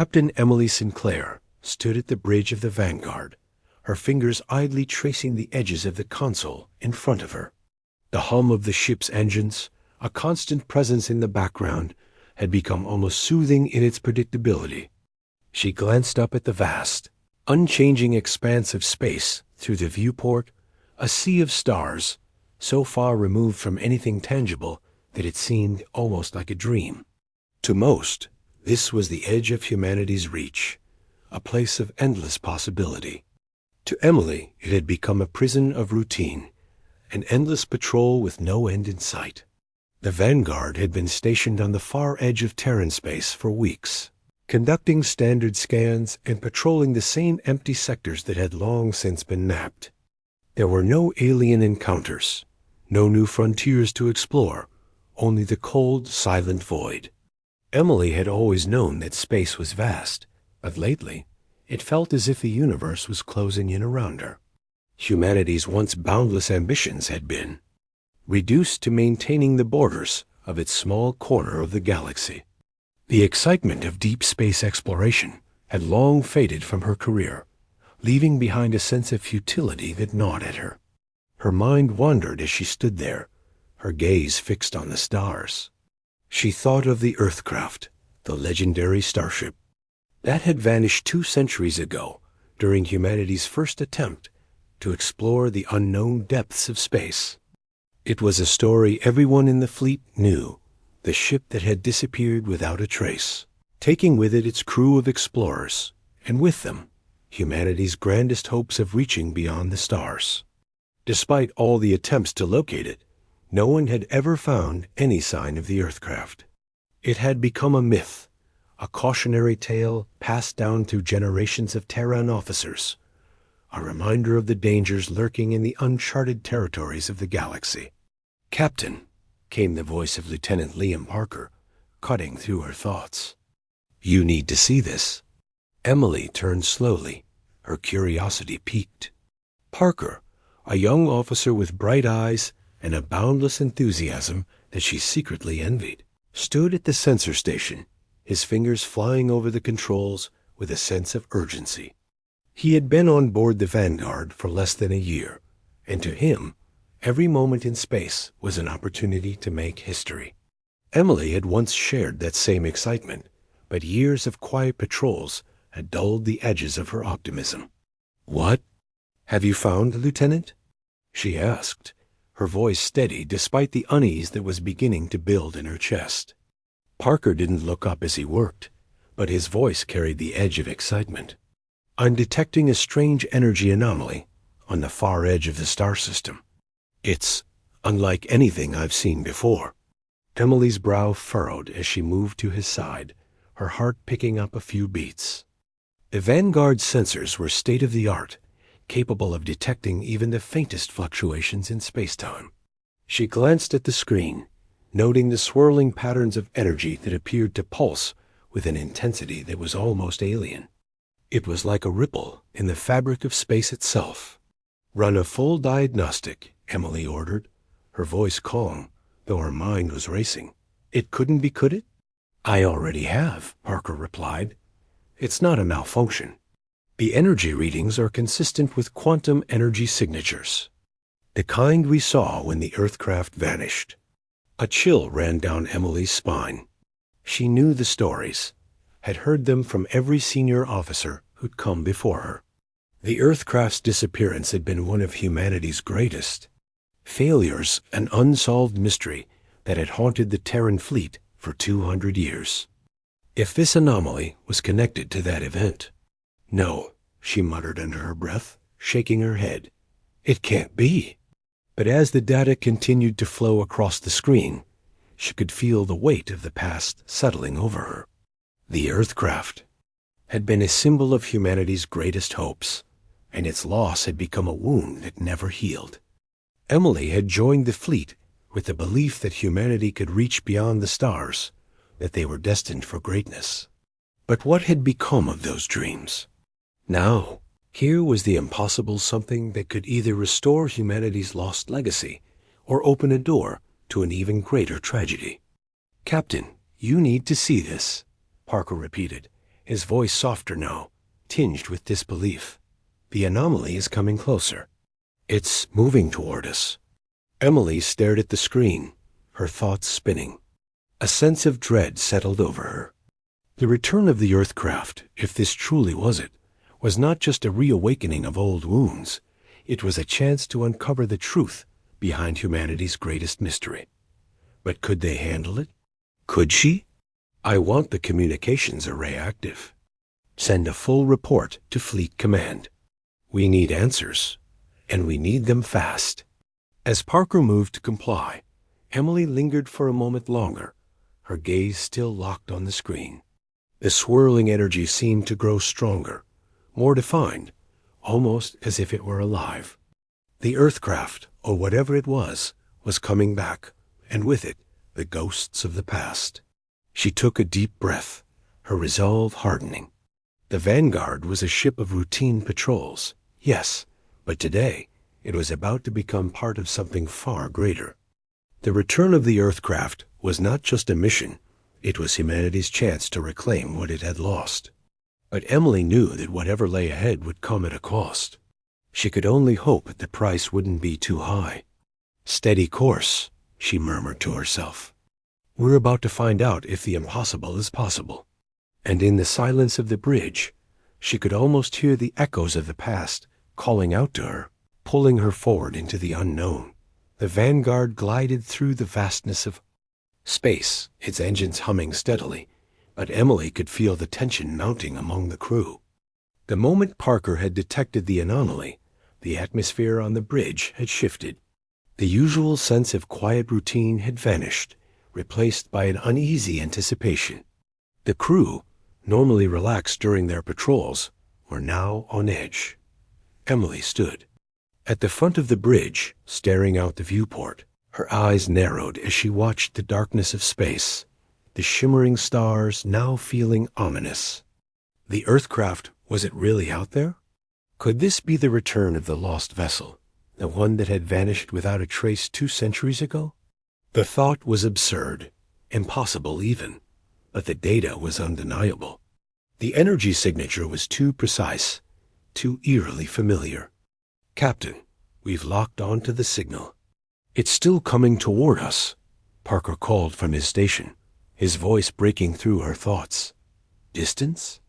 Captain Emily Sinclair stood at the bridge of the Vanguard, her fingers idly tracing the edges of the console in front of her. The hum of the ship's engines, a constant presence in the background, had become almost soothing in its predictability. She glanced up at the vast, unchanging expanse of space through the viewport, a sea of stars, so far removed from anything tangible that it seemed almost like a dream. To most, this was the edge of humanity's reach, a place of endless possibility. To Emily, it had become a prison of routine, an endless patrol with no end in sight. The Vanguard had been stationed on the far edge of Terran space for weeks, conducting standard scans and patrolling the same empty sectors that had long since been mapped. There were no alien encounters, no new frontiers to explore, only the cold, silent void. Emily had always known that space was vast, but lately it felt as if the universe was closing in around her. Humanity's once boundless ambitions had been reduced to maintaining the borders of its small corner of the galaxy. The excitement of deep space exploration had long faded from her career, leaving behind a sense of futility that gnawed at her. Her mind wandered as she stood there, her gaze fixed on the stars. She thought of the Earthcraft, the legendary starship. That had vanished 2 centuries ago during humanity's first attempt to explore the unknown depths of space. It was a story everyone in the fleet knew, the ship that had disappeared without a trace, taking with it its crew of explorers, and with them, humanity's grandest hopes of reaching beyond the stars. Despite all the attempts to locate it, no one had ever found any sign of the Earthcraft. It had become a myth, a cautionary tale passed down through generations of Terran officers, a reminder of the dangers lurking in the uncharted territories of the galaxy. "Captain," came the voice of Lieutenant Liam Parker, cutting through her thoughts. "You need to see this." Emily turned slowly, her curiosity piqued. Parker, a young officer with bright eyes and a boundless enthusiasm that she secretly envied, stood at the sensor station, his fingers flying over the controls with a sense of urgency. He had been on board the Vanguard for less than a year, and to him, every moment in space was an opportunity to make history. Emily had once shared that same excitement, but years of quiet patrols had dulled the edges of her optimism. "What have you found, Lieutenant?" she asked, her voice steady despite the unease that was beginning to build in her chest. Parker didn't look up as he worked, but his voice carried the edge of excitement. "I'm detecting a strange energy anomaly on the far edge of the star system. It's unlike anything I've seen before." Emily's brow furrowed as she moved to his side, her heart picking up a few beats. The Vanguard sensors were state-of-the-art, capable of detecting even the faintest fluctuations in spacetime. She glanced at the screen, noting the swirling patterns of energy that appeared to pulse with an intensity that was almost alien. It was like a ripple in the fabric of space itself. "Run a full diagnostic," Emily ordered, her voice calm, though her mind was racing. "It couldn't be, could it?" "I already have," Parker replied. "It's not a malfunction. The energy readings are consistent with quantum energy signatures, the kind we saw when the Earthcraft vanished." A chill ran down Emily's spine. She knew the stories, had heard them from every senior officer who'd come before her. The Earthcraft's disappearance had been one of humanity's greatest failures, an unsolved mystery that had haunted the Terran fleet for 200 years. If this anomaly was connected to that event— "No," she muttered under her breath, shaking her head. "It can't be." But as the data continued to flow across the screen, she could feel the weight of the past settling over her. The Earthcraft had been a symbol of humanity's greatest hopes, and its loss had become a wound that never healed. Emily had joined the fleet with the belief that humanity could reach beyond the stars, that they were destined for greatness. But what had become of those dreams? Now, here was the impossible something that could either restore humanity's lost legacy or open a door to an even greater tragedy. "Captain, you need to see this," Parker repeated, his voice softer now, tinged with disbelief. "The anomaly is coming closer. It's moving toward us." Emily stared at the screen, her thoughts spinning. A sense of dread settled over her. The return of the Earthcraft, if this truly was it, was not just a reawakening of old wounds. It was a chance to uncover the truth behind humanity's greatest mystery. But could they handle it? Could she? "I want the communications array active. Send a full report to Fleet Command. We need answers, and we need them fast." As Parker moved to comply, Emily lingered for a moment longer, her gaze still locked on the screen. The swirling energy seemed to grow stronger, more defined, almost as if it were alive. The Earthcraft, or whatever it was coming back, and with it, the ghosts of the past. She took a deep breath, her resolve hardening. The Vanguard was a ship of routine patrols, yes, but today it was about to become part of something far greater. The return of the Earthcraft was not just a mission, it was humanity's chance to reclaim what it had lost. But Emily knew that whatever lay ahead would come at a cost. She could only hope the price wouldn't be too high. "Steady course," she murmured to herself. "We're about to find out if the impossible is possible." And in the silence of the bridge, she could almost hear the echoes of the past calling out to her, pulling her forward into the unknown. The Vanguard glided through the vastness of space, its engines humming steadily, but Emily could feel the tension mounting among the crew. The moment Parker had detected the anomaly, the atmosphere on the bridge had shifted. The usual sense of quiet routine had vanished, replaced by an uneasy anticipation. The crew, normally relaxed during their patrols, were now on edge. Emily stood at the front of the bridge, staring out the viewport. Her eyes narrowed as she watched the darkness of space, the shimmering stars now feeling ominous. The Earthcraft, was it really out there? Could this be the return of the lost vessel, the one that had vanished without a trace 2 centuries ago? The thought was absurd, impossible even, but the data was undeniable. The energy signature was too precise, too eerily familiar. "Captain, we've locked on to the signal." "It's still coming toward us," Parker called from his station, his voice breaking through her thoughts. "Distance?"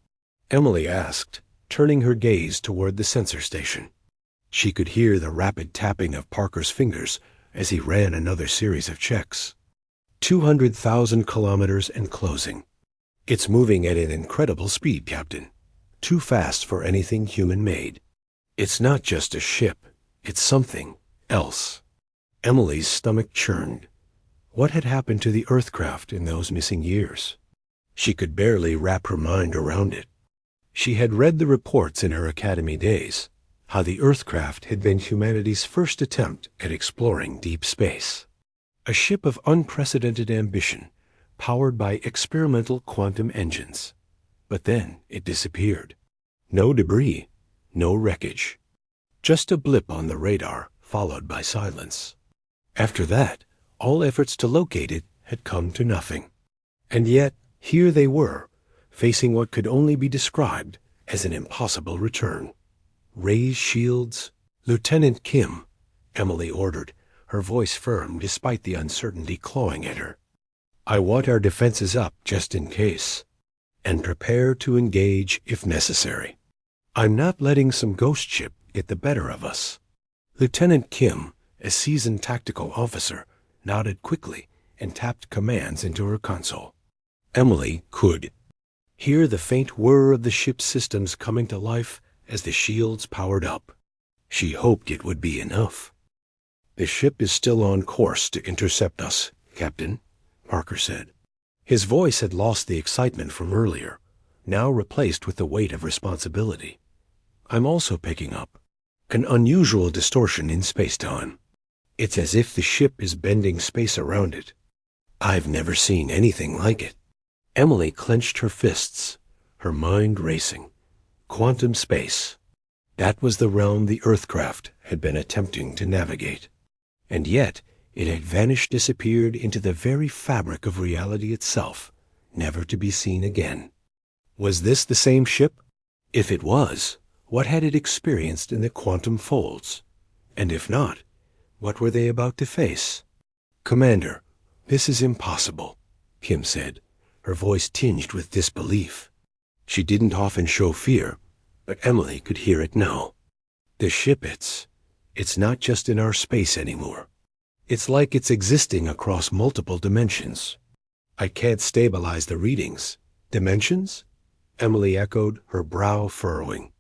Emily asked, turning her gaze toward the sensor station. She could hear the rapid tapping of Parker's fingers as he ran another series of checks. 200,000 kilometers and closing. "It's moving at an incredible speed, Captain. Too fast for anything human-made. It's not just a ship, it's something else." Emily's stomach churned. What had happened to the Earthcraft in those missing years? She could barely wrap her mind around it. She had read the reports in her academy days, how the Earthcraft had been humanity's first attempt at exploring deep space. A ship of unprecedented ambition, powered by experimental quantum engines. But then it disappeared. No debris, no wreckage. Just a blip on the radar, followed by silence. After that, all efforts to locate it had come to nothing. And yet, here they were, facing what could only be described as an impossible return. "Raise shields." "Lieutenant Kim," Emily ordered, her voice firm despite the uncertainty clawing at her. "I want our defenses up just in case, and prepare to engage if necessary. I'm not letting some ghost ship get the better of us." Lieutenant Kim, a seasoned tactical officer, nodded quickly and tapped commands into her console. Emily could hear the faint whir of the ship's systems coming to life as the shields powered up. She hoped it would be enough. "The ship is still on course to intercept us, Captain," Parker said. His voice had lost the excitement from earlier, now replaced with the weight of responsibility. "I'm also picking up an unusual distortion in space-time. It's as if the ship is bending space around it. I've never seen anything like it." Emily clenched her fists, her mind racing. Quantum space. That was the realm the Earthcraft had been attempting to navigate. And yet, it had vanished, disappeared into the very fabric of reality itself, never to be seen again. Was this the same ship? If it was, what had it experienced in the quantum folds? And if not, what were they about to face? "Commander, this is impossible," Kim said, her voice tinged with disbelief. She didn't often show fear, but Emily could hear it now. "The ship, it's not just in our space anymore. It's like it's existing across multiple dimensions. I can't stabilize the readings." "Dimensions?" Emily echoed, her brow furrowing.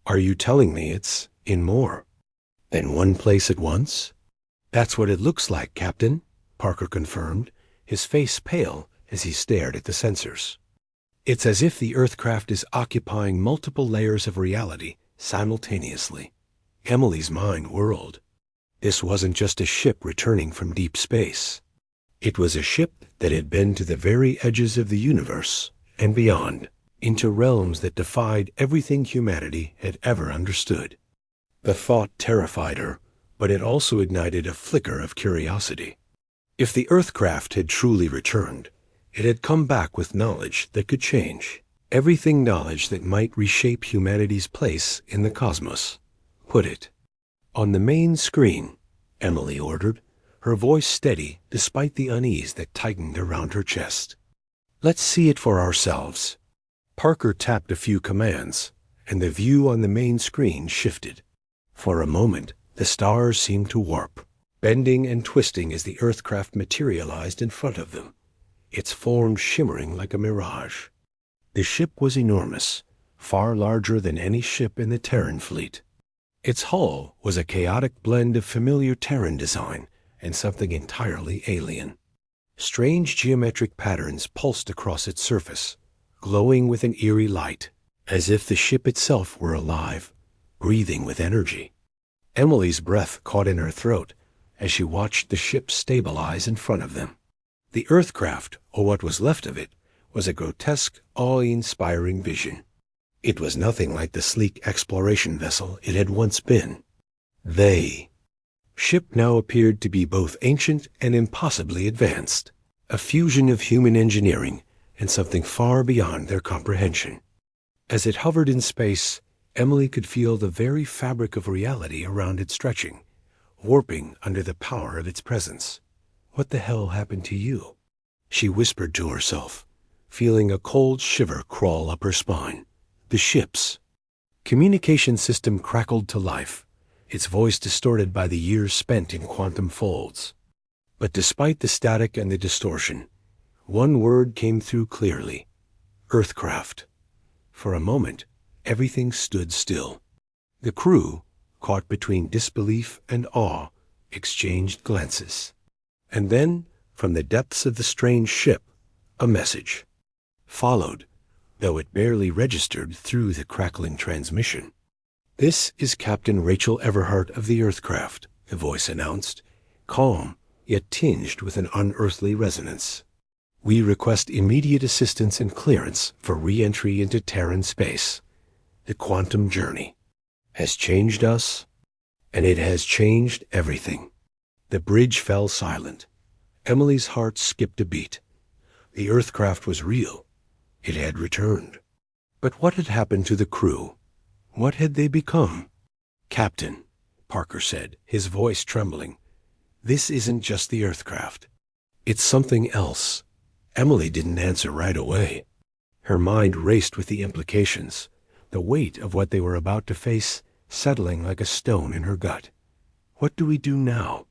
"Are you telling me it's in more than one place at once?" "That's what it looks like, Captain," Parker confirmed, his face pale as he stared at the sensors. "It's as if the Earthcraft is occupying multiple layers of reality simultaneously." Emily's mind whirled. This wasn't just a ship returning from deep space. It was a ship that had been to the very edges of the universe and beyond, into realms that defied everything humanity had ever understood. The thought terrified her, but it also ignited a flicker of curiosity. If the Earthcraft had truly returned, it had come back with knowledge that could change everything, knowledge that might reshape humanity's place in the cosmos. "Put it on the main screen," Emily ordered, her voice steady despite the unease that tightened around her chest. "Let's see it for ourselves." Parker tapped a few commands, and the view on the main screen shifted. For a moment, the stars seemed to warp, bending and twisting as the Earthcraft materialized in front of them, its form shimmering like a mirage. The ship was enormous, far larger than any ship in the Terran fleet. Its hull was a chaotic blend of familiar Terran design and something entirely alien. Strange geometric patterns pulsed across its surface, glowing with an eerie light, as if the ship itself were alive, breathing with energy. Emily's breath caught in her throat as she watched the ship stabilize in front of them. The Earthcraft, or what was left of it, was a grotesque, awe-inspiring vision. It was nothing like the sleek exploration vessel it had once been. The ship now appeared to be both ancient and impossibly advanced, a fusion of human engineering and something far beyond their comprehension. As it hovered in space, Emily could feel the very fabric of reality around it stretching, warping under the power of its presence. "What the hell happened to you?" she whispered to herself, feeling a cold shiver crawl up her spine. The ship's communication system crackled to life, its voice distorted by the years spent in quantum folds. But despite the static and the distortion, one word came through clearly: Earthcraft. For a moment, everything stood still. The crew, caught between disbelief and awe, exchanged glances. And then, from the depths of the strange ship, a message followed, though it barely registered through the crackling transmission. "This is Captain Rachel Everhart of the Earthcraft," the voice announced, calm yet tinged with an unearthly resonance. "We request immediate assistance and clearance for re-entry into Terran space. The quantum journey has changed us, and it has changed everything." The bridge fell silent. Emily's heart skipped a beat. The Earthcraft was real. It had returned. But what had happened to the crew? What had they become? "Captain," Parker said, his voice trembling, "this isn't just the Earthcraft. It's something else." Emily didn't answer right away. Her mind raced with the implications, the weight of what they were about to face settling like a stone in her gut. "What do we do now?"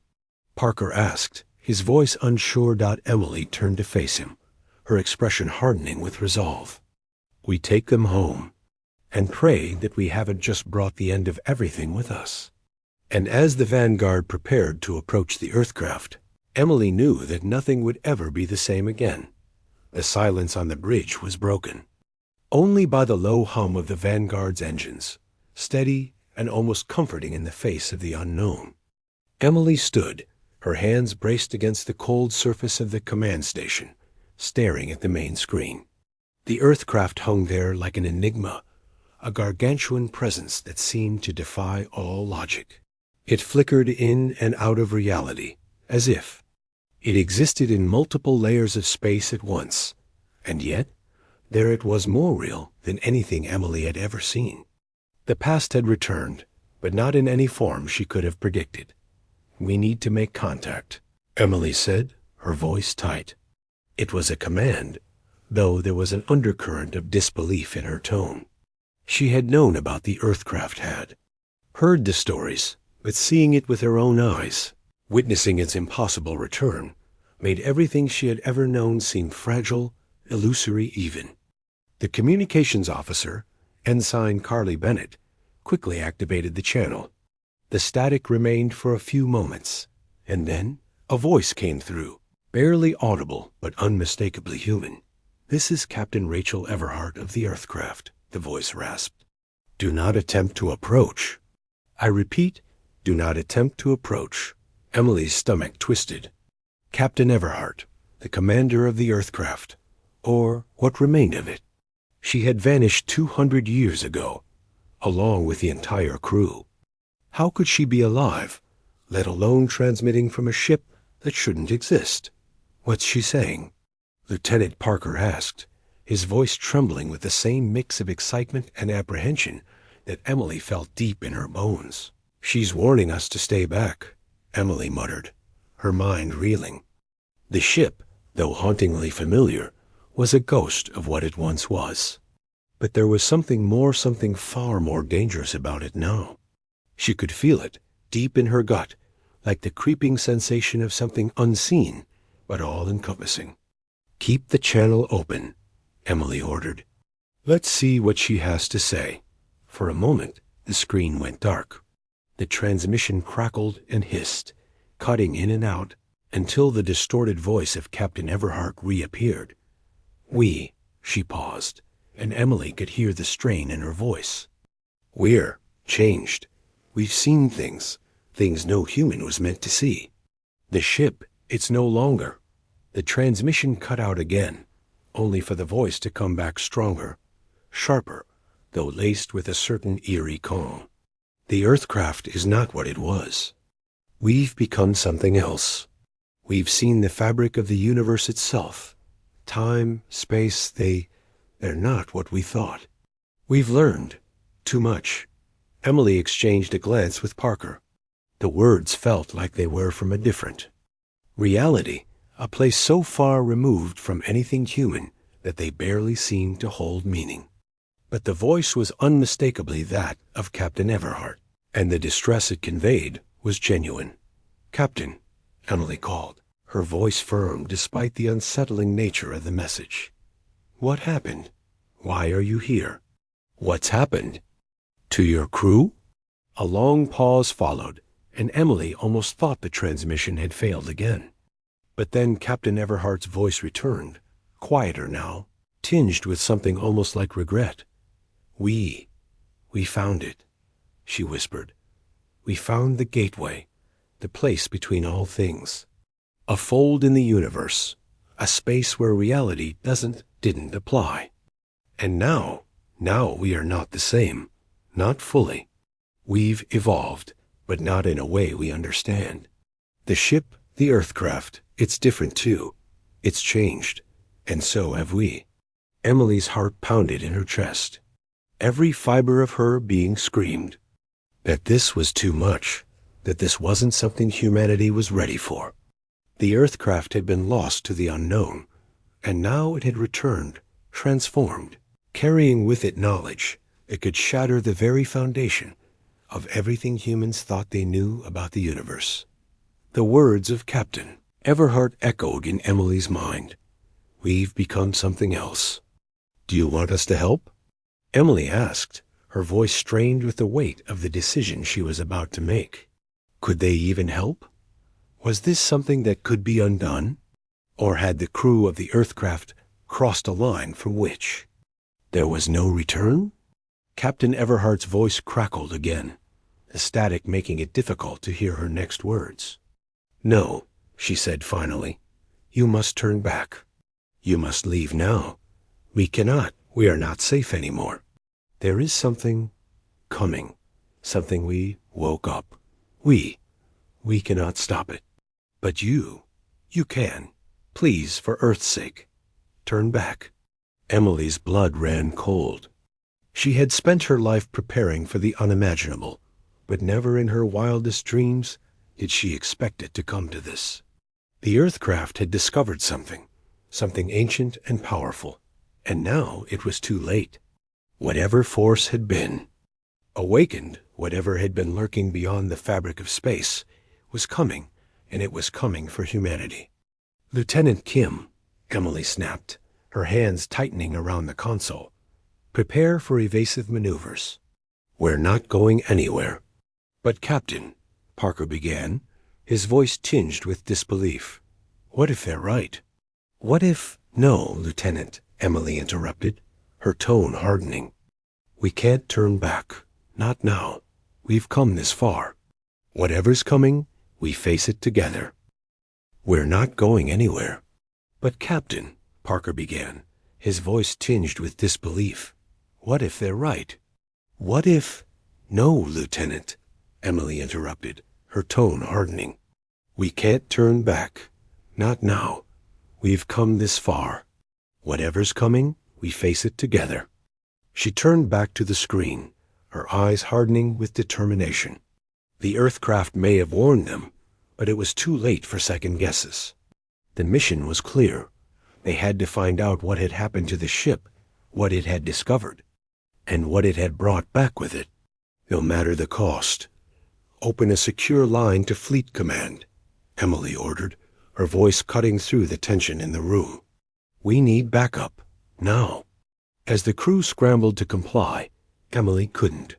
Parker asked, his voice unsure. Emily turned to face him, her expression hardening with resolve. "We take them home, and pray that we haven't just brought the end of everything with us." And as the Vanguard prepared to approach the Earthcraft, Emily knew that nothing would ever be the same again. The silence on the bridge was broken, only by the low hum of the Vanguard's engines, steady and almost comforting in the face of the unknown. Emily stood, her hands braced against the cold surface of the command station, staring at the main screen. The Earthcraft hung there like an enigma, a gargantuan presence that seemed to defy all logic. It flickered in and out of reality, as if it existed in multiple layers of space at once, and yet There it was, more real than anything Emily had ever seen. The past had returned, but not in any form she could have predicted. "We need to make contact," Emily said, her voice tight. It was a command, though there was an undercurrent of disbelief in her tone. She had known about the Earthcraft, had heard the stories, but seeing it with her own eyes, witnessing its impossible return, made everything she had ever known seem fragile, illusory even. The communications officer, Ensign Carly Bennett, quickly activated the channel. The static remained for a few moments, and then a voice came through, barely audible but unmistakably human. "This is Captain Rachel Everhart of the Earthcraft," the voice rasped. "Do not attempt to approach. I repeat, do not attempt to approach." Emily's stomach twisted. Captain Everhart, the commander of the Earthcraft, or what remained of it. She had vanished 200 years ago, along with the entire crew. How could she be alive, let alone transmitting from a ship that shouldn't exist? "What's she saying?" Lieutenant Parker asked, his voice trembling with the same mix of excitement and apprehension that Emily felt deep in her bones. "She's warning us to stay back," Emily muttered, her mind reeling. The ship, though hauntingly familiar, was a ghost of what it once was. But there was something far more dangerous about it now. She could feel it, deep in her gut, like the creeping sensation of something unseen, but all-encompassing. "Keep the channel open," Emily ordered. "Let's see what she has to say." For a moment, the screen went dark. The transmission crackled and hissed, cutting in and out, until the distorted voice of Captain Everhart reappeared. She paused, and Emily could hear the strain in her voice. "We're changed. We've seen things no human was meant to see. The ship, it's no longer." The transmission cut out again, only for the voice to come back stronger, sharper, though laced with a certain eerie calm. "The Earthcraft is not what it was. We've become something else. We've seen the fabric of the universe itself. Time, space, they're not what we thought. We've learned too much." Emily exchanged a glance with Parker. The words felt like they were from a different reality, a place so far removed from anything human that they barely seemed to hold meaning. But the voice was unmistakably that of Captain Everhart, and the distress it conveyed was genuine. "Captain," Emily called, her voice firm despite the unsettling nature of the message. "What happened? Why are you here?" "What's happened? To your crew?" A long pause followed, and Emily almost thought the transmission had failed again. But then Captain Everhart's voice returned, quieter now, tinged with something almost like regret. We found it," she whispered. "We found the gateway, the place between all things. A fold in the universe, a space where reality didn't apply. And now we are not the same, not fully. We've evolved, but not in a way we understand. The ship, the Earthcraft, it's different too. It's changed, and so have we." Emily's heart pounded in her chest. Every fiber of her being screamed that this was too much, that this wasn't something humanity was ready for. The Earthcraft had been lost to the unknown, and now it had returned, transformed, carrying with it knowledge that could shatter the very foundation of everything humans thought they knew about the universe. The words of Captain Everhart echoed in Emily's mind. "We've become something else. Do you want us to help?" Emily asked, her voice strained with the weight of the decision she was about to make. Could they even help? Was this something that could be undone? Or had the crew of the Earthcraft crossed a line from which there was no return? Captain Everhart's voice crackled again, the static making it difficult to hear her next words. "No," she said finally. "You must turn back. You must leave now. We cannot. We are not safe anymore. There is something coming, something we woke up. We cannot stop it. But you can. Please, for Earth's sake, turn back." Emily's blood ran cold. She had spent her life preparing for the unimaginable, but never in her wildest dreams did she expect it to come to this. The Earthcraft had discovered something ancient and powerful, and now it was too late. Whatever force had been awakened, whatever had been lurking beyond the fabric of space, was coming, and it was coming for humanity. Lieutenant Kim, Emily snapped, her hands tightening around the console. Prepare for evasive maneuvers. We're not going anywhere. But Captain, Parker began, his voice tinged with disbelief. What if they're right? What if— No, Lieutenant, Emily interrupted, her tone hardening. We can't turn back. Not now. We've come this far. Whatever's coming, we face it together. We're not going anywhere. But Captain, Parker began, his voice tinged with disbelief. What if they're right? What if— No, Lieutenant, Emily interrupted, her tone hardening. We can't turn back. Not now. We've come this far. Whatever's coming, we face it together. She turned back to the screen, her eyes hardening with determination. The Earthcraft may have warned them, but it was too late for second guesses. The mission was clear. They had to find out what had happened to the ship, what it had discovered, and what it had brought back with it. No matter the cost. Open a secure line to Fleet Command, Emily ordered, her voice cutting through the tension in the room. We need backup, now. As the crew scrambled to comply, Emily couldn't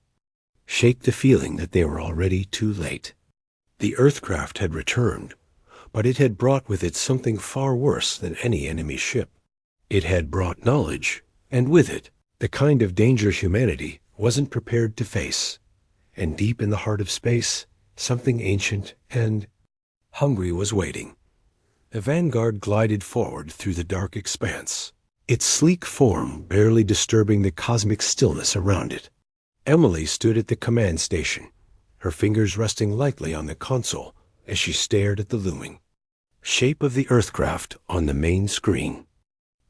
shake the feeling that they were already too late. The Earthcraft had returned, but it had brought with it something far worse than any enemy ship. It had brought knowledge, and with it, the kind of danger humanity wasn't prepared to face. And deep in the heart of space, something ancient and hungry was waiting. The Vanguard glided forward through the dark expanse, its sleek form barely disturbing the cosmic stillness around it. Emily stood at the command station, her fingers resting lightly on the console as she stared at the looming shape of the Earthcraft on the main screen.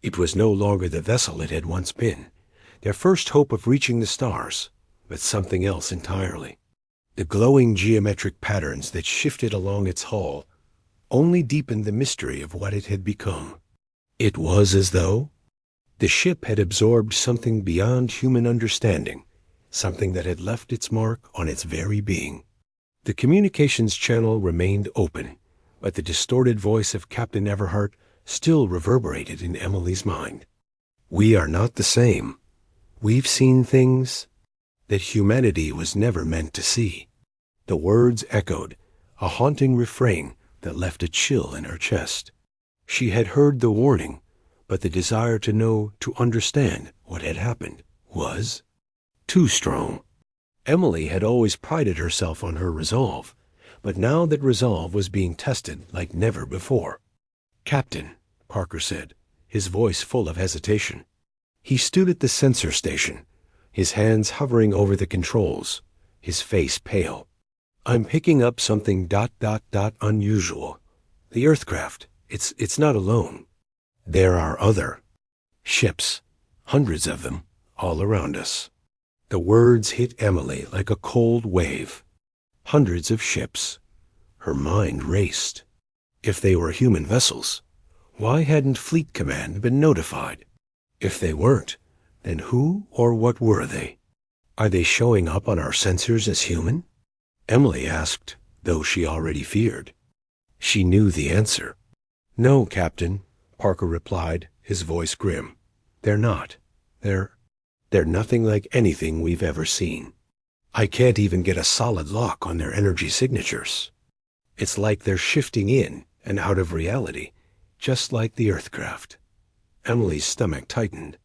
It was no longer the vessel it had once been, their first hope of reaching the stars, but something else entirely. The glowing geometric patterns that shifted along its hull only deepened the mystery of what it had become. It was as though the ship had absorbed something beyond human understanding, something that had left its mark on its very being. The communications channel remained open, but the distorted voice of Captain Everhart still reverberated in Emily's mind. We are not the same. We've seen things that humanity was never meant to see. The words echoed, a haunting refrain that left a chill in her chest. She had heard the warning, but the desire to know, to understand what had happened, was too strong. Emily had always prided herself on her resolve, but now that resolve was being tested like never before. Captain, Parker said, his voice full of hesitation. He stood at the sensor station, his hands hovering over the controls, his face pale. I'm picking up something ... unusual. The Earthcraft, it's not alone. There are other ships, hundreds of them, all around us. The words hit Emily like a cold wave. Hundreds of ships. Her mind raced. If they were human vessels, why hadn't Fleet Command been notified? If they weren't, then who or what were they? Are they showing up on our sensors as human? Emily asked, though she already feared. She knew the answer. No, Captain, Parker replied, his voice grim. They're not. They're nothing like anything we've ever seen. I can't even get a solid lock on their energy signatures. It's like they're shifting in and out of reality, just like the Earthcraft. Emily's stomach tightened.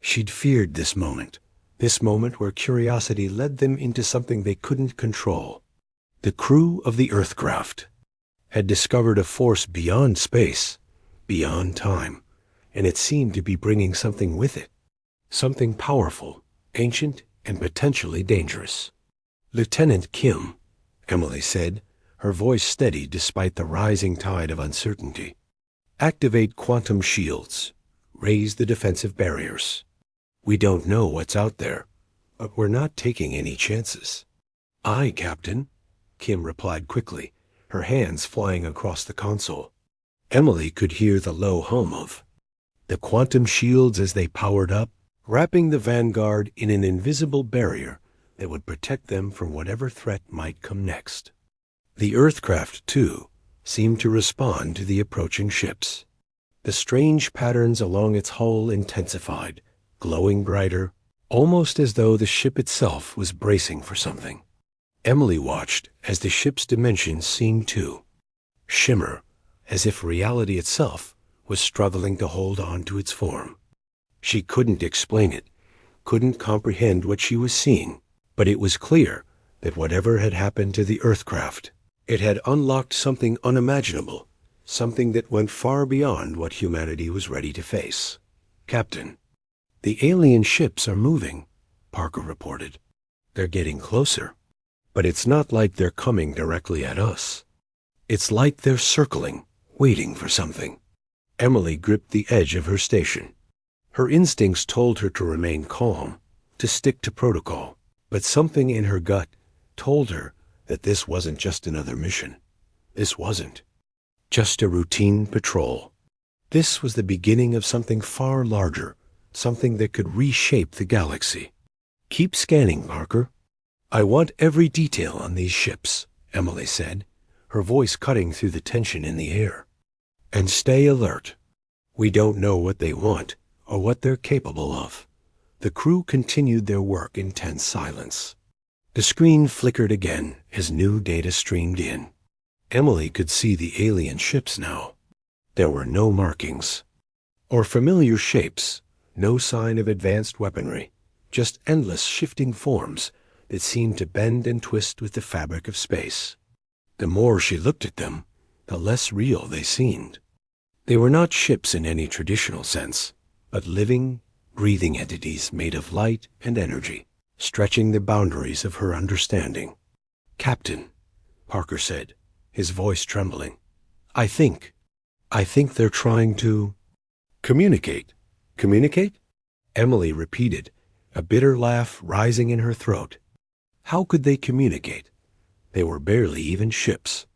She'd feared this moment where curiosity led them into something they couldn't control. The crew of the Earthcraft had discovered a force beyond space, beyond time, and it seemed to be bringing something with it. Something powerful, ancient, and potentially dangerous. Lieutenant Kim, Emily said, her voice steady despite the rising tide of uncertainty. Activate quantum shields. raise the defensive barriers. We don't know what's out there, but we're not taking any chances. Aye, Captain, Kim replied quickly, her hands flying across the console. Emily could hear the low hum of the quantum shields as they powered up, wrapping the Vanguard in an invisible barrier that would protect them from whatever threat might come next. The Earthcraft, too, seemed to respond to the approaching ships. The strange patterns along its hull intensified, glowing brighter, almost as though the ship itself was bracing for something. Emily watched as the ship's dimensions seemed to shimmer, as if reality itself was struggling to hold on to its form. She couldn't explain it, couldn't comprehend what she was seeing, but it was clear that whatever had happened to the Earthcraft, it had unlocked something unimaginable, something that went far beyond what humanity was ready to face. Captain, the alien ships are moving, Parker reported. They're getting closer, but it's not like they're coming directly at us. It's like they're circling, waiting for something. Emily gripped the edge of her station. Her instincts told her to remain calm, to stick to protocol, but something in her gut told her that this wasn't just another mission. This wasn't just a routine patrol. This was the beginning of something far larger, something that could reshape the galaxy. Keep scanning, Parker. I want every detail on these ships, Emily said, her voice cutting through the tension in the air. And stay alert. We don't know what they want or what they're capable of. The crew continued their work in tense silence. The screen flickered again as new data streamed in. Emily could see the alien ships now. There were no markings or familiar shapes, no sign of advanced weaponry, just endless shifting forms that seemed to bend and twist with the fabric of space. The more she looked at them, the less real they seemed. They were not ships in any traditional sense, but living, breathing entities made of light and energy, stretching the boundaries of her understanding. Captain, Parker said, his voice trembling, I think they're trying to communicate. Communicate? Emily repeated, a bitter laugh rising in her throat. How could they communicate? They were barely even ships.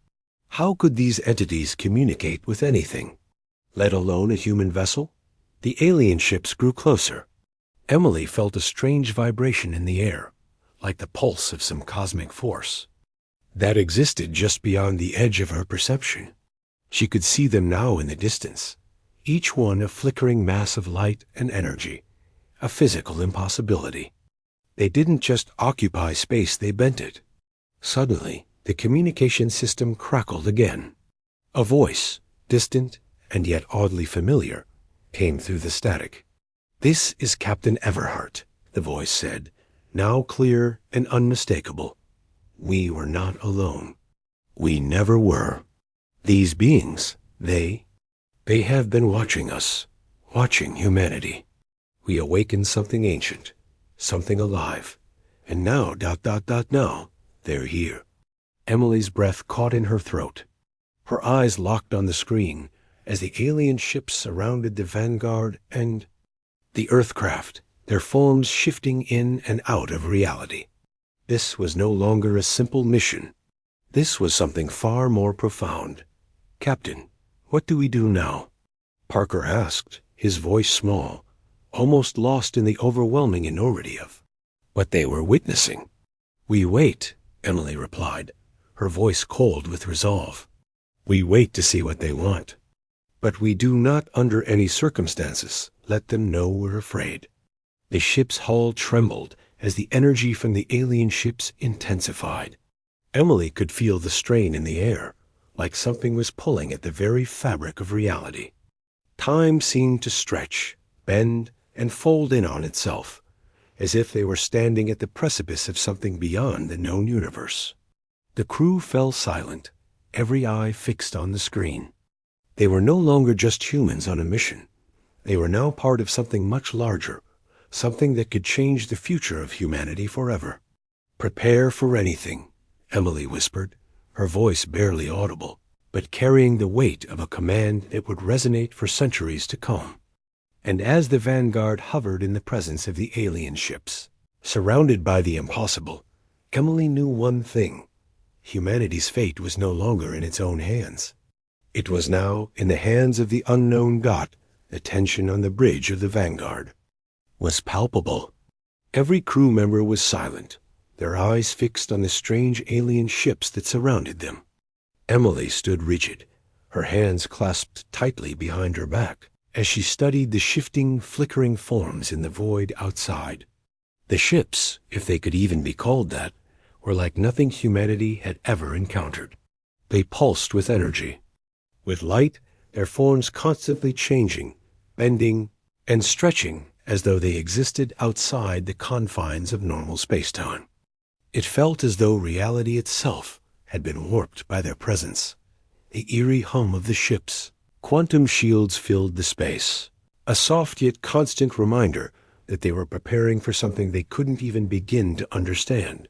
How could these entities communicate with anything, let alone a human vessel? The alien ships grew closer. Emily felt a strange vibration in the air, like the pulse of some cosmic force that existed just beyond the edge of her perception. She could see them now in the distance, each one a flickering mass of light and energy, a physical impossibility. They didn't just occupy space, they bent it. Suddenly, the communication system crackled again. A voice, distant and yet oddly familiar, came through the static. This is Captain Everhart, the voice said, now clear and unmistakable. We were not alone. We never were. These beings, they have been watching us, watching humanity. We awakened something ancient, something alive, and now, now, they're here. Emily's breath caught in her throat. Her eyes locked on the screen as the alien ships surrounded the Vanguard and the Earthcraft, their forms shifting in and out of reality. This was no longer a simple mission. This was something far more profound. Captain, what do we do now? Parker asked, his voice small, almost lost in the overwhelming enormity of what they were witnessing. We wait, Emily replied, her voice cold with resolve. We wait to see what they want. But we do not, under any circumstances, let them know we're afraid. The ship's hull trembled as the energy from the alien ships intensified. Emily could feel the strain in the air, like something was pulling at the very fabric of reality. Time seemed to stretch, bend, and fold in on itself, as if they were standing at the precipice of something beyond the known universe. The crew fell silent, every eye fixed on the screen. They were no longer just humans on a mission. They were now part of something much larger, something that could change the future of humanity forever. Prepare for anything, Emily whispered, her voice barely audible, but carrying the weight of a command that would resonate for centuries to come. And as the Vanguard hovered in the presence of the alien ships, surrounded by the impossible, Emily knew one thing. Humanity's fate was no longer in its own hands. It was now in the hands of the unknown god. The tension on the bridge of the Vanguard was palpable. Every crew member was silent, their eyes fixed on the strange alien ships that surrounded them. Emily stood rigid, her hands clasped tightly behind her back, as she studied the shifting, flickering forms in the void outside. The ships, if they could even be called that, were like nothing humanity had ever encountered. They pulsed with energy, with light, their forms constantly changing, bending, and stretching as though they existed outside the confines of normal space-time. It felt as though reality itself had been warped by their presence. The eerie hum of the ships, quantum shields filled the space, a soft yet constant reminder that they were preparing for something they couldn't even begin to understand.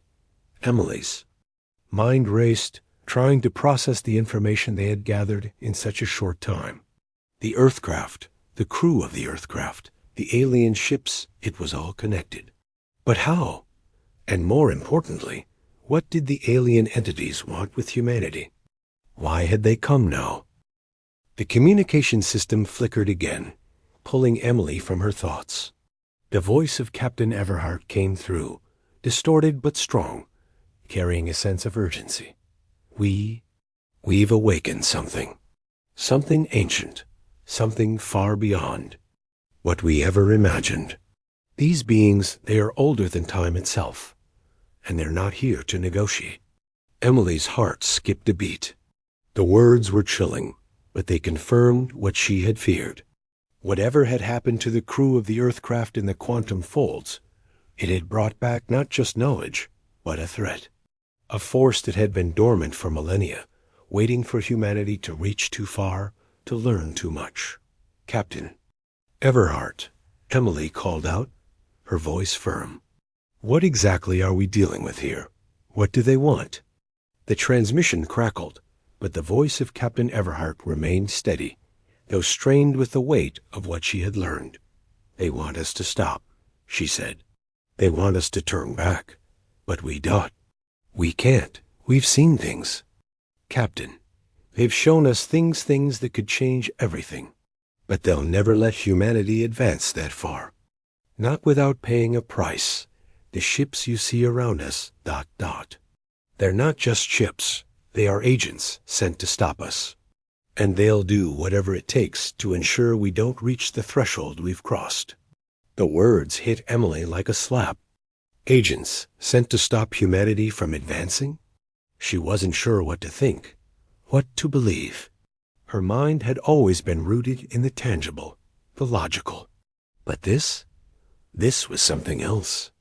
Emily's mind raced, trying to process the information they had gathered in such a short time. The Earthcraft, the crew of the Earthcraft, the alien ships, it was all connected. But how? And more importantly, what did the alien entities want with humanity? Why had they come now? The communication system flickered again, pulling Emily from her thoughts. The voice of Captain Everhart came through, distorted but strong, carrying a sense of urgency. We've awakened something. Something ancient. Something far beyond what we ever imagined. These beings, they are older than time itself, and they're not here to negotiate. Emily's heart skipped a beat. The words were chilling, but they confirmed what she had feared. Whatever had happened to the crew of the Earthcraft in the quantum folds, it had brought back not just knowledge, but a threat. A force that had been dormant for millennia, waiting for humanity to reach too far, to learn too much. Captain Everhart, Emily called out, her voice firm. What exactly are we dealing with here? What do they want? The transmission crackled, but the voice of Captain Everhart remained steady, though strained with the weight of what she had learned. They want us to stop, she said. They want us to turn back, but we don't. We can't. We've seen things. Captain, they've shown us things that could change everything. But they'll never let humanity advance that far. Not without paying a price. The ships you see around us, ... They're not just ships. They are agents sent to stop us. And they'll do whatever it takes to ensure we don't reach the threshold we've crossed. The words hit Emily like a slap. Agents sent to stop humanity from advancing? She wasn't sure what to think, what to believe. Her mind had always been rooted in the tangible, the logical. But this was something else.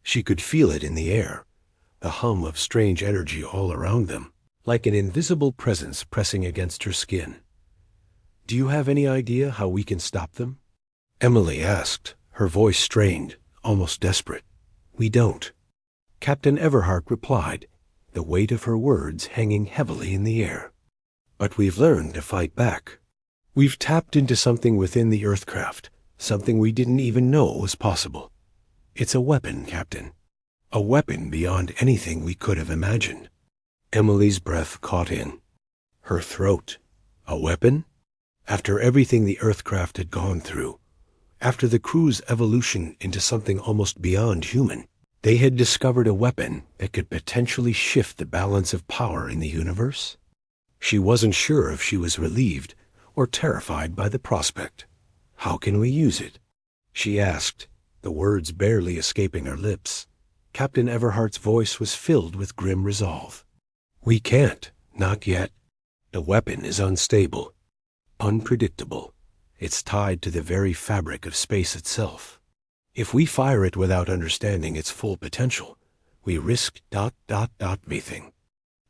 She could feel it in the air, the hum of strange energy all around them, like an invisible presence pressing against her skin. Do you have any idea how we can stop them? Emily asked, her voice strained, almost desperate. We don't. Captain Everhart replied, the weight of her words hanging heavily in the air. But we've learned to fight back. We've tapped into something within the Earthcraft, something we didn't even know was possible. It's a weapon, Captain. A weapon beyond anything we could have imagined. Emily's breath caught in her throat. A weapon? After everything the Earthcraft had gone through, after the crew's evolution into something almost beyond human, they had discovered a weapon that could potentially shift the balance of power in the universe? She wasn't sure if she was relieved or terrified by the prospect. How can we use it? She asked, the words barely escaping her lips. Captain Everhart's voice was filled with grim resolve. We can't, not yet. The weapon is unstable, unpredictable. It's tied to the very fabric of space itself. If we fire it without understanding its full potential, we risk ... everything.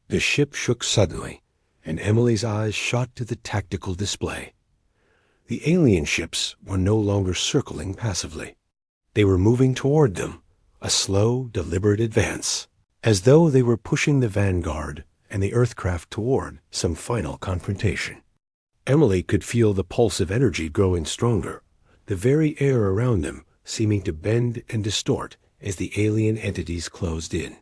The ship shook suddenly, and Emily's eyes shot to the tactical display. The alien ships were no longer circling passively. They were moving toward them, a slow, deliberate advance, as though they were pushing the Vanguard and the Earthcraft toward some final confrontation. Emily could feel the pulse of energy growing stronger, the very air around them seeming to bend and distort as the alien entities closed in.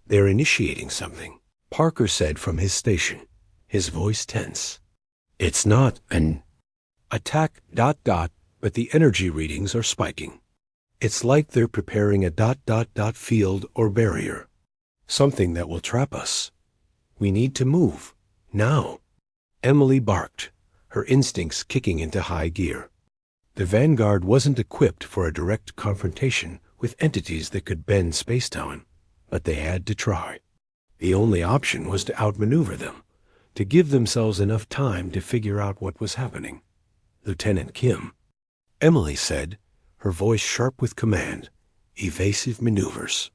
"They're initiating something," Parker said from his station, his voice tense. "It's not an attack, but the energy readings are spiking. It's like they're preparing a field or barrier. Something that will trap us. We need to move. Now." Emily barked, her instincts kicking into high gear. The Vanguard wasn't equipped for a direct confrontation with entities that could bend space-time, but they had to try. The only option was to outmaneuver them, to give themselves enough time to figure out what was happening. "Lieutenant Kim," Emily said, her voice sharp with command, "evasive maneuvers.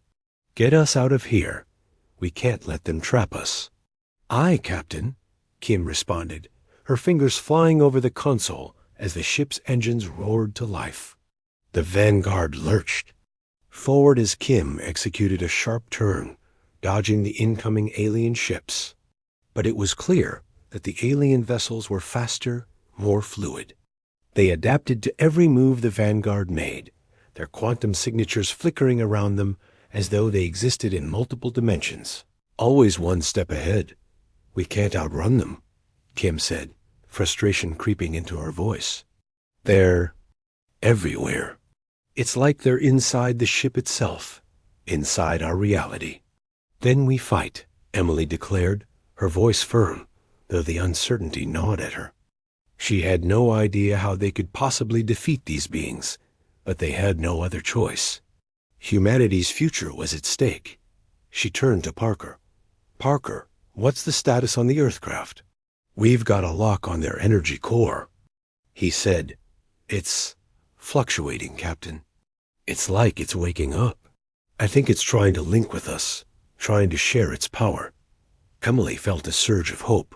Get us out of here. We can't let them trap us." "Aye, Captain," Kim responded, her fingers flying over the console as the ship's engines roared to life. The Vanguard lurched forward as Kim executed a sharp turn, dodging the incoming alien ships. But it was clear that the alien vessels were faster, more fluid. They adapted to every move the Vanguard made, their quantum signatures flickering around them as though they existed in multiple dimensions. "Always one step ahead. We can't outrun them," Kim said, frustration creeping into her voice. "They're everywhere. It's like they're inside the ship itself, inside our reality." "Then we fight," Emily declared, her voice firm, though the uncertainty gnawed at her. She had no idea how they could possibly defeat these beings, but they had no other choice. Humanity's future was at stake. She turned to Parker. "Parker, what's the status on the Earthcraft?" "We've got a lock on their energy core," he said. "It's fluctuating, Captain. It's like it's waking up. I think it's trying to link with us, trying to share its power." Emily felt a surge of hope.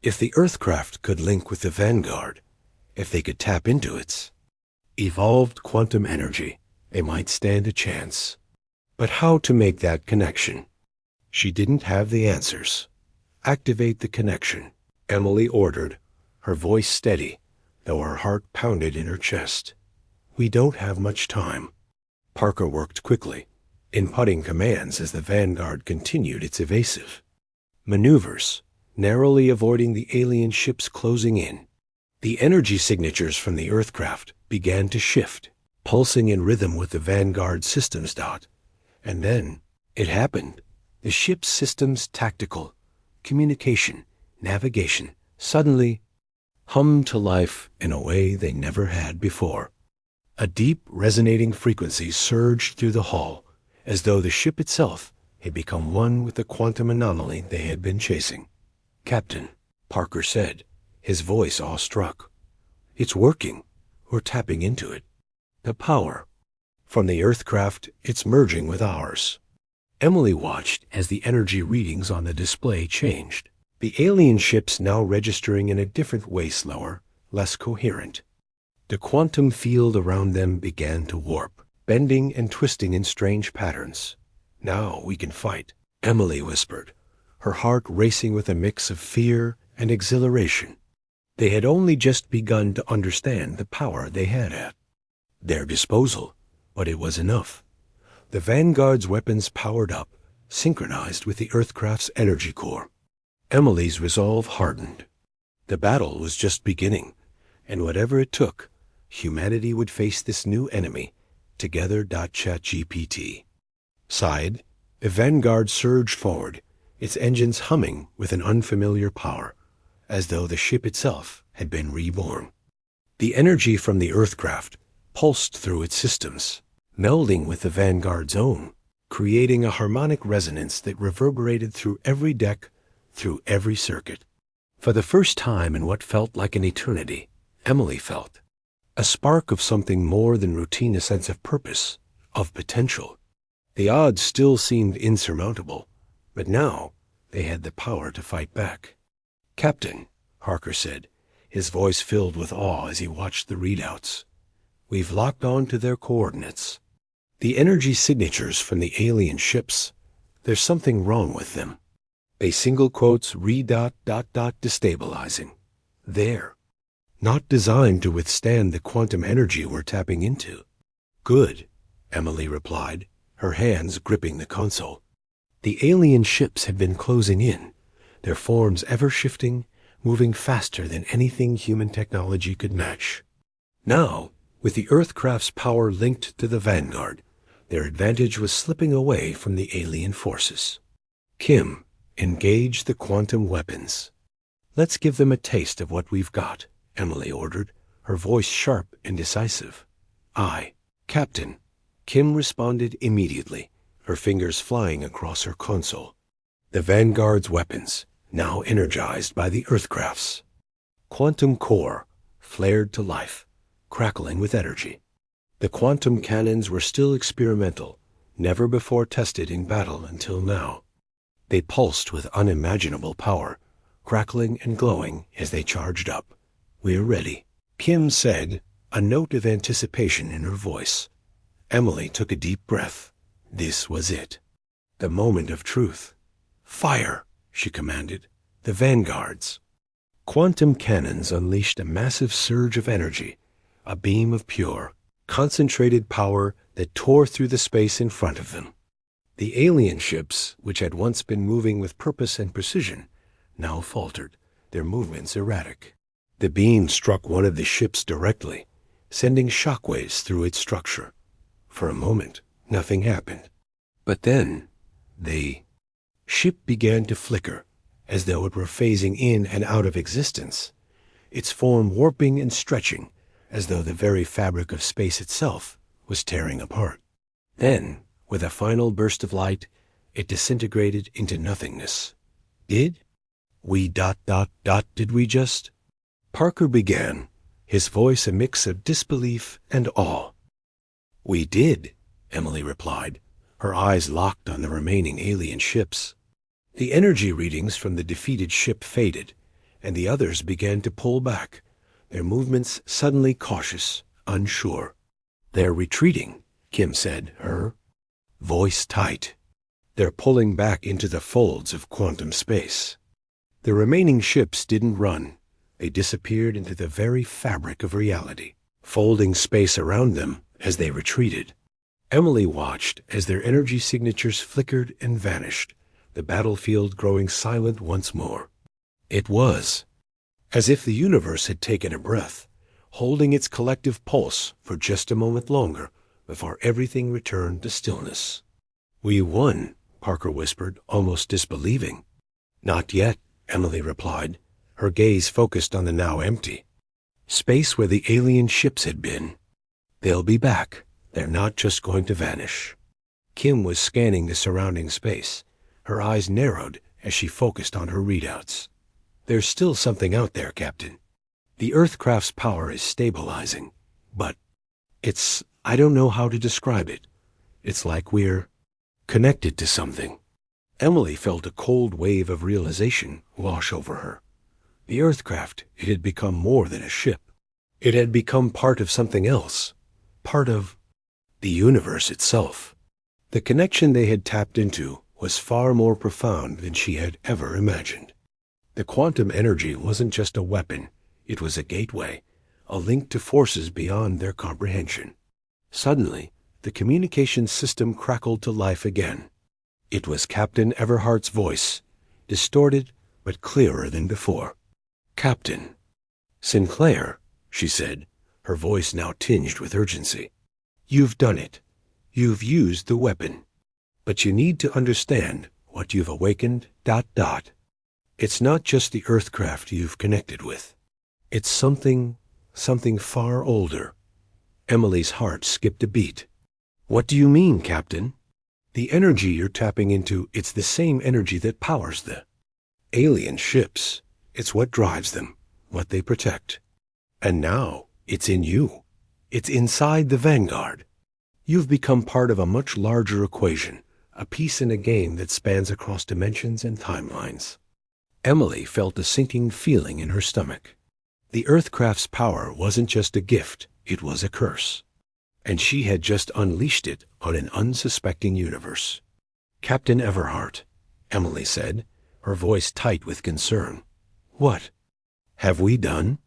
If the Earthcraft could link with the Vanguard, if they could tap into its evolved quantum energy, they might stand a chance. But how to make that connection? She didn't have the answers. "Activate the connection," Emily ordered, her voice steady, though her heart pounded in her chest. "We don't have much time." Parker worked quickly, inputting commands as the Vanguard continued its evasive maneuvers, narrowly avoiding the alien ships closing in. The energy signatures from the Earthcraft began to shift, pulsing in rhythm with the Vanguard systems. And then it happened. The ship's systems, tactical, communication, navigation, suddenly hummed to life in a way they never had before. A deep, resonating frequency surged through the hull, as though the ship itself had become one with the quantum anomaly they had been chasing. "Captain," Parker said, his voice awestruck. "It's working. We're tapping into it. The power from the Earthcraft, it's merging with ours." Emily watched as the energy readings on the display changed, the alien ships now registering in a different way, slower, less coherent. The quantum field around them began to warp, bending and twisting in strange patterns. "Now we can fight," Emily whispered, her heart racing with a mix of fear and exhilaration. They had only just begun to understand the power they had at their disposal, but it was enough. The Vanguard's weapons powered up, synchronized with the Earthcraft's energy core. Emily's resolve hardened. The battle was just beginning, and whatever it took, humanity would face this new enemy together. ChatGPT. Sighed, the Vanguard surged forward, its engines humming with an unfamiliar power, as though the ship itself had been reborn. The energy from the Earthcraft pulsed through its systems, melding with the Vanguard's own, creating a harmonic resonance that reverberated through every deck, through every circuit. For the first time in what felt like an eternity, Emily felt a spark of something more than routine, a sense of purpose, of potential. The odds still seemed insurmountable, but now they had the power to fight back. "Captain," Parker said, his voice filled with awe as he watched the readouts, "we've locked on to their coordinates. The energy signatures from the alien ships, there's something wrong with them. A single quotes destabilizing. There." not designed to withstand the quantum energy we're tapping into. Good, Emily replied, her hands gripping the console. The alien ships had been closing in, their forms ever shifting, moving faster than anything human technology could match. Now, with the Earthcraft's power linked to the Vanguard, their advantage was slipping away from the alien forces. Kim, engage the quantum weapons. Let's give them a taste of what we've got, Emily ordered, her voice sharp and decisive. Aye, Captain. Kim responded immediately, her fingers flying across her console. The Vanguard's weapons, now energized by the Earthcraft's. Quantum core, flared to life, crackling with energy. The quantum cannons were still experimental, never before tested in battle until now. They pulsed with unimaginable power, crackling and glowing as they charged up. We're ready, Kim said, a note of anticipation in her voice. Emily took a deep breath. This was it. The moment of truth. Fire, she commanded. The Vanguards. Quantum cannons unleashed a massive surge of energy, a beam of pure, concentrated power that tore through the space in front of them. The alien ships, which had once been moving with purpose and precision, now faltered, their movements erratic. The beam struck one of the ships directly, sending shockwaves through its structure. For a moment, nothing happened. But then, the ship began to flicker, as though it were phasing in and out of existence, its form warping and stretching, as though the very fabric of space itself was tearing apart. Then, with a final burst of light, it disintegrated into nothingness. Did we did we just? Parker began, his voice a mix of disbelief and awe. We did, Emily replied, her eyes locked on the remaining alien ships. The energy readings from the defeated ship faded, and the others began to pull back, their movements suddenly cautious, unsure. They're retreating, Kim said, her voice tight. They're pulling back into the folds of quantum space. The remaining ships didn't run. They disappeared into the very fabric of reality, folding space around them as they retreated. Emily watched as their energy signatures flickered and vanished, the battlefield growing silent once more. It was as if the universe had taken a breath, holding its collective pulse for just a moment longer before everything returned to stillness. We won, Parker whispered, almost disbelieving. Not yet, Emily replied, her gaze focused on the now empty space where the alien ships had been. They'll be back. They're not just going to vanish. Kim was scanning the surrounding space, her eyes narrowed as she focused on her readouts. There's still something out there, Captain. The Earthcraft's power is stabilizing, but I don't know how to describe it. It's like we're connected to something. Emily felt a cold wave of realization wash over her. The Earthcraft, it had become more than a ship. It had become part of something else, part of the universe itself. The connection they had tapped into was far more profound than she had ever imagined. The quantum energy wasn't just a weapon, it was a gateway, a link to forces beyond their comprehension. Suddenly, the communications system crackled to life again. It was Captain Everhart's voice, distorted but clearer than before. Captain Sinclair, she said, her voice now tinged with urgency. You've done it. You've used the weapon. But you need to understand what you've awakened, ... It's not just the Earthcraft you've connected with. It's something far older. Emily's heart skipped a beat. What do you mean, Captain? The energy you're tapping into, it's the same energy that powers the alien ships. It's what drives them, what they protect. And now, it's in you. It's inside the Vanguard. You've become part of a much larger equation, a piece in a game that spans across dimensions and timelines. Emily felt a sinking feeling in her stomach. The Earthcraft's power wasn't just a gift, it was a curse. And she had just unleashed it on an unsuspecting universe. Captain Everhart, Emily said, her voice tight with concern. What have we done?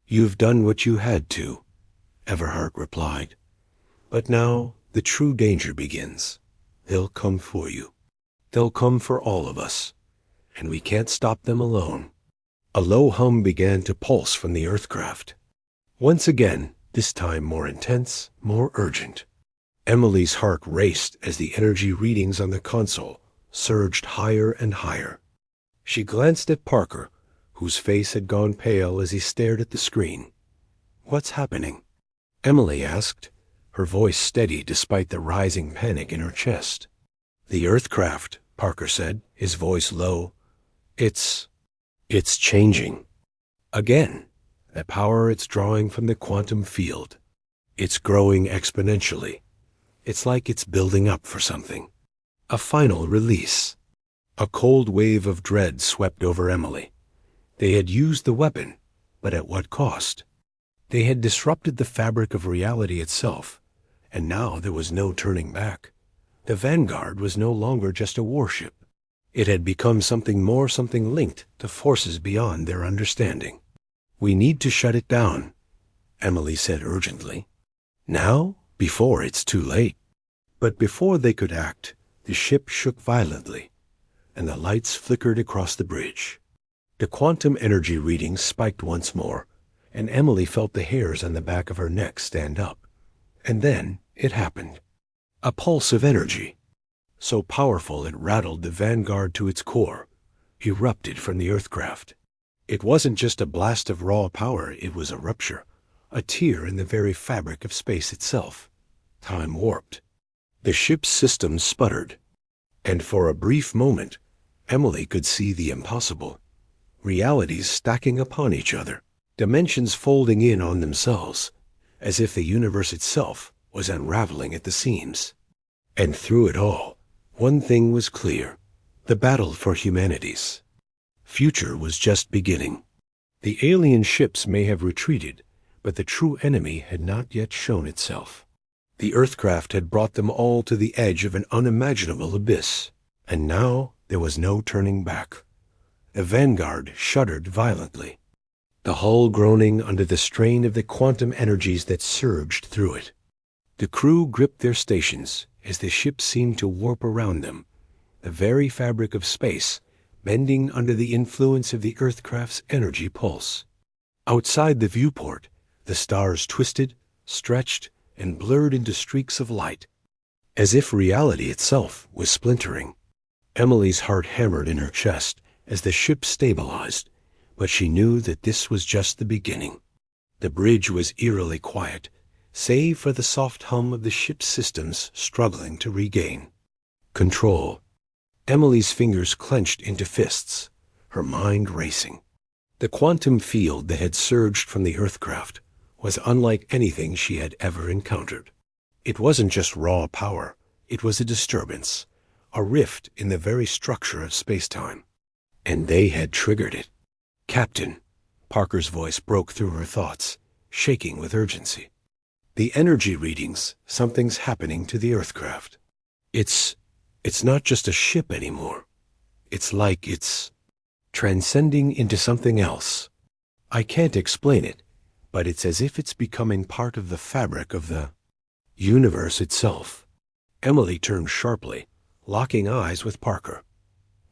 You've done what you had to, Everhart replied. But now the true danger begins. They'll come for you. They'll come for all of us. And we can't stop them alone. A low hum began to pulse from the Earthcraft. Once again, this time more intense, more urgent. Emily's heart raced as the energy readings on the console surged higher and higher. She glanced at Parker, whose face had gone pale as he stared at the screen. "What's happening?" Emily asked, her voice steady despite the rising panic in her chest. "The Earthcraft," Parker said, his voice low. It's changing. Again, the power it's drawing from the quantum field. It's growing exponentially. It's like it's building up for something. A final release. A cold wave of dread swept over Emily. They had used the weapon, but at what cost? They had disrupted the fabric of reality itself, and now there was no turning back. The Vanguard was no longer just a warship. It had become something more, something linked to forces beyond their understanding. "We need to shut it down," Emily said urgently. "Now, before it's too late." But before they could act, the ship shook violently, and the lights flickered across the bridge. The quantum energy readings spiked once more, and Emily felt the hairs on the back of her neck stand up. And then it happened. A pulse of energy, so powerful it rattled the Vanguard to its core, erupted from the Earthcraft. It wasn't just a blast of raw power, it was a rupture, a tear in the very fabric of space itself. Time warped. The ship's systems sputtered, and for a brief moment, Emily could see the impossible. Realities stacking upon each other, dimensions folding in on themselves, as if the universe itself was unraveling at the seams. And through it all, one thing was clear: the battle for humanity's future was just beginning. The alien ships may have retreated, but the true enemy had not yet shown itself. The Earthcraft had brought them all to the edge of an unimaginable abyss, and now there was no turning back. The Vanguard shuddered violently, the hull groaning under the strain of the quantum energies that surged through it. The crew gripped their stations as the ship seemed to warp around them, the very fabric of space bending under the influence of the Earthcraft's energy pulse. Outside the viewport, the stars twisted, stretched, and blurred into streaks of light, as if reality itself was splintering. Emily's heart hammered in her chest as the ship stabilized, but she knew that this was just the beginning. The bridge was eerily quiet, save for the soft hum of the ship's systems struggling to regain control. Emily's fingers clenched into fists, her mind racing. The quantum field that had surged from the Earthcraft was unlike anything she had ever encountered. It wasn't just raw power, it was a disturbance, a rift in the very structure of space-time. And they had triggered it. "Captain," Parker's voice broke through her thoughts, shaking with urgency. "The energy readings, something's happening to the Earthcraft. It's not just a ship anymore. It's like it's transcending into something else. I can't explain it, but it's as if it's becoming part of the fabric of the universe itself." Emily turned sharply, locking eyes with Parker.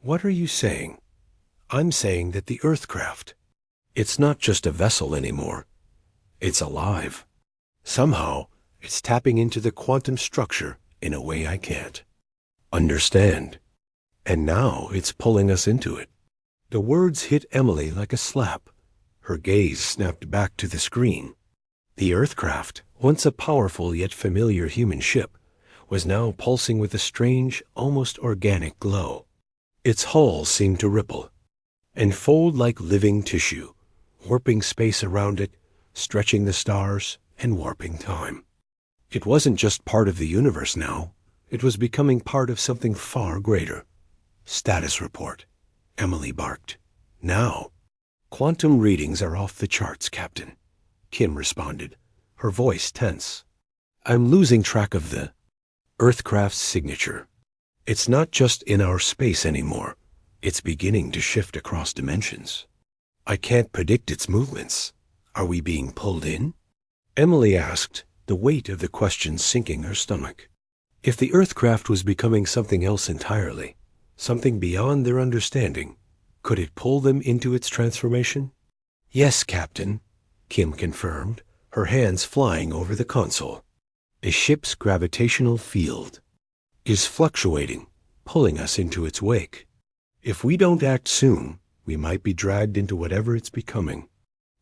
"What are you saying?" "I'm saying that the Earthcraft, it's not just a vessel anymore. It's alive. Somehow, it's tapping into the quantum structure in a way I can't understand. And now it's pulling us into it." The words hit Emily like a slap. Her gaze snapped back to the screen. The Earthcraft, once a powerful yet familiar human ship, was now pulsing with a strange, almost organic glow. Its hull seemed to ripple and fold like living tissue, warping space around it, stretching the stars, and warping time. It wasn't just part of the universe now. It was becoming part of something far greater. "Status report," Emily barked. "Now." "Quantum readings are off the charts, Captain," Kim responded, her voice tense. "I'm losing track of the Earthcraft's signature. It's not just in our space anymore. It's beginning to shift across dimensions. I can't predict its movements. Are we being pulled in? Emily asked, the weight of the question sinking her stomach. If the Earthcraft was becoming something else entirely, something beyond their understanding, could it pull them into its transformation? Yes, Captain, Kim confirmed, her hands flying over the console. The ship's gravitational field is fluctuating, pulling us into its wake. If we don't act soon, we might be dragged into whatever it's becoming.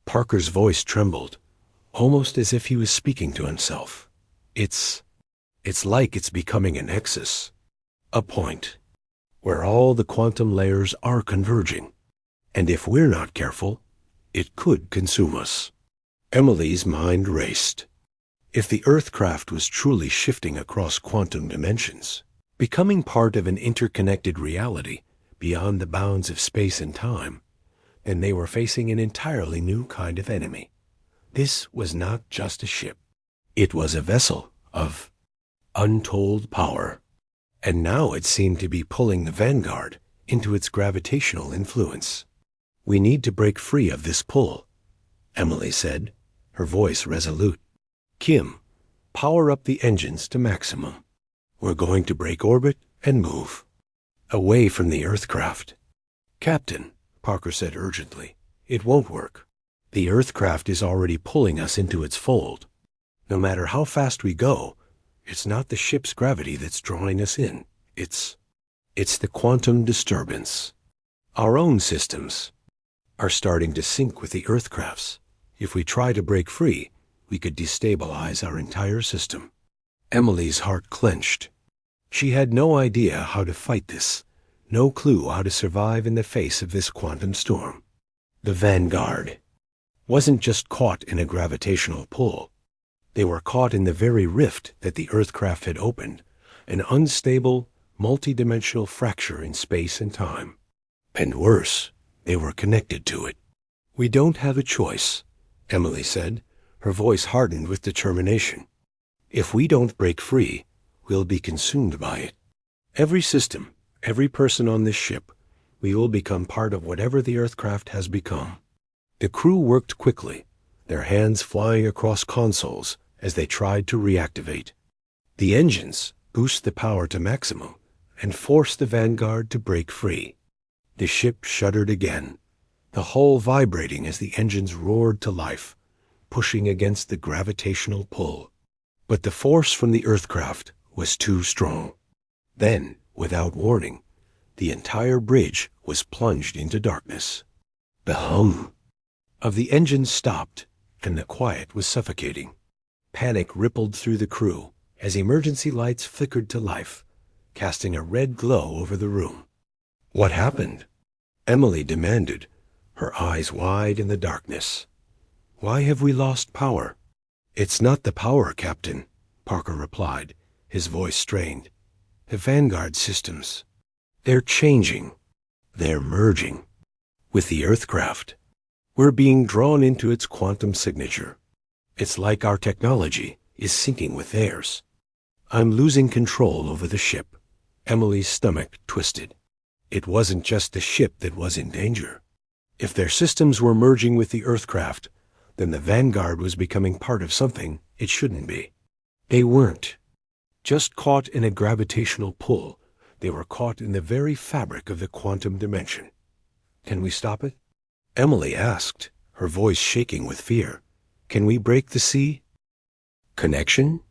Parker's voice trembled, almost as if he was speaking to himself. It's like it's becoming a nexus, a point, where all the quantum layers are converging. And if we're not careful, it could consume us. Emily's mind raced. If the Earthcraft was truly shifting across quantum dimensions, becoming part of an interconnected reality beyond the bounds of space and time, then they were facing an entirely new kind of enemy. This was not just a ship. It was a vessel of untold power. And now it seemed to be pulling the Vanguard into its gravitational influence. We need to break free of this pull, Emily said, her voice resolute. Kim, power up the engines to maximum. We're going to break orbit and move away from the Earthcraft. Captain, Parker said urgently, it won't work. The Earthcraft is already pulling us into its fold. No matter how fast we go, it's not the ship's gravity that's drawing us in. It's the quantum disturbance. Our own systems are starting to sync with the Earthcraft's. If we try to break free, we could destabilize our entire system. Emily's heart clenched. She had no idea how to fight this, no clue how to survive in the face of this quantum storm. The Vanguard wasn't just caught in a gravitational pull. They were caught in the very rift that the Earthcraft had opened, an unstable, multidimensional fracture in space and time. And worse, they were connected to it. We don't have a choice, Emily said, her voice hardened with determination. If we don't break free, we'll be consumed by it. Every system, every person on this ship, we will become part of whatever the Earthcraft has become. The crew worked quickly, their hands flying across consoles as they tried to reactivate. The engines boost the power to maximum and force the Vanguard to break free. The ship shuddered again, the hull vibrating as the engines roared to life, pushing against the gravitational pull. But the force from the Earthcraft was too strong. Then, without warning, the entire bridge was plunged into darkness. The hum of the engines stopped, and the quiet was suffocating. Panic rippled through the crew as emergency lights flickered to life, casting a red glow over the room. What happened? Emily demanded, her eyes wide in the darkness. Why have we lost power? It's not the power, Captain, Parker replied, his voice strained. The Vanguard systems. They're changing. They're merging with the Earthcraft. We're being drawn into its quantum signature. It's like our technology is syncing with theirs. I'm losing control over the ship. Emily's stomach twisted. It wasn't just the ship that was in danger. If their systems were merging with the Earthcraft, then the Vanguard was becoming part of something it shouldn't be. They weren't just caught in a gravitational pull. They were caught in the very fabric of the quantum dimension. Can we stop it? Emily asked, her voice shaking with fear. Can we break the sea? Connection?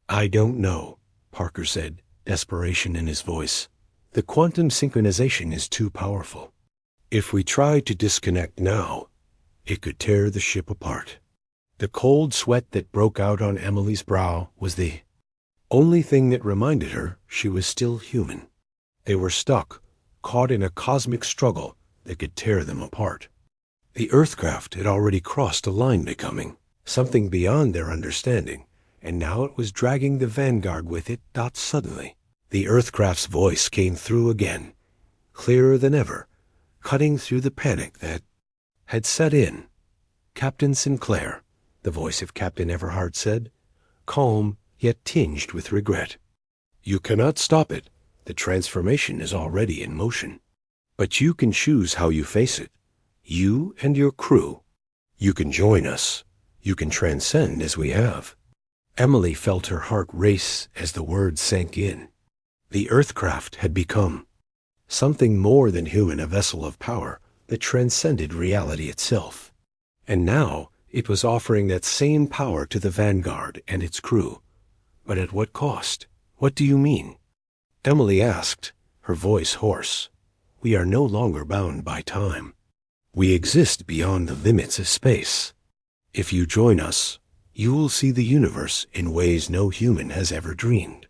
I don't know, Parker said, desperation in his voice. The quantum synchronization is too powerful. If we try to disconnect now, it could tear the ship apart. The cold sweat that broke out on Emily's brow was the only thing that reminded her she was still human. They were stuck, caught in a cosmic struggle that could tear them apart. The Earthcraft had already crossed a line becoming something beyond their understanding, and now it was dragging the Vanguard with it. Suddenly, the Earthcraft's voice came through again, clearer than ever, cutting through the panic that had set in. Captain Sinclair, the voice of Captain Everhart said, calm yet tinged with regret. You cannot stop it. The transformation is already in motion. But you can choose how you face it. You and your crew. You can join us. You can transcend as we have. Emily felt her heart race as the words sank in. The Earthcraft had become something more than human, a vessel of power that transcended reality itself. And now it was offering that same power to the Vanguard and its crew. But at what cost? What do you mean? Emily asked, her voice hoarse. We are no longer bound by time. We exist beyond the limits of space. If you join us, you will see the universe in ways no human has ever dreamed.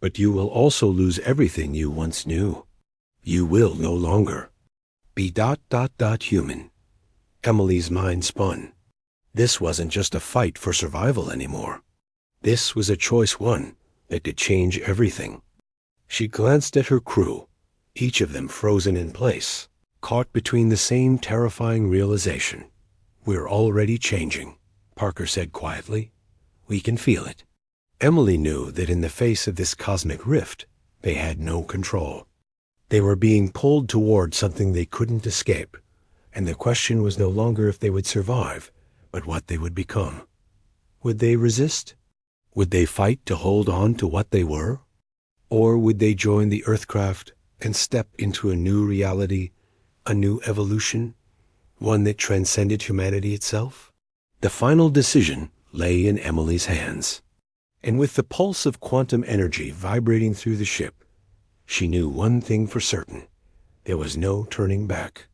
But you will also lose everything you once knew. You will no longer be ... human. Emily's mind spun. This wasn't just a fight for survival anymore. This was a choice, one that could change everything. She glanced at her crew, each of them frozen in place, caught between the same terrifying realization. We're already changing, Parker said quietly. We can feel it. Emily knew that in the face of this cosmic rift, they had no control. They were being pulled toward something they couldn't escape, and the question was no longer if they would survive, but what they would become. Would they resist? Would they fight to hold on to what they were? Or would they join the Earthcraft and step into a new reality, a new evolution, one that transcended humanity itself? The final decision lay in Emily's hands. And with the pulse of quantum energy vibrating through the ship, she knew one thing for certain. There was no turning back.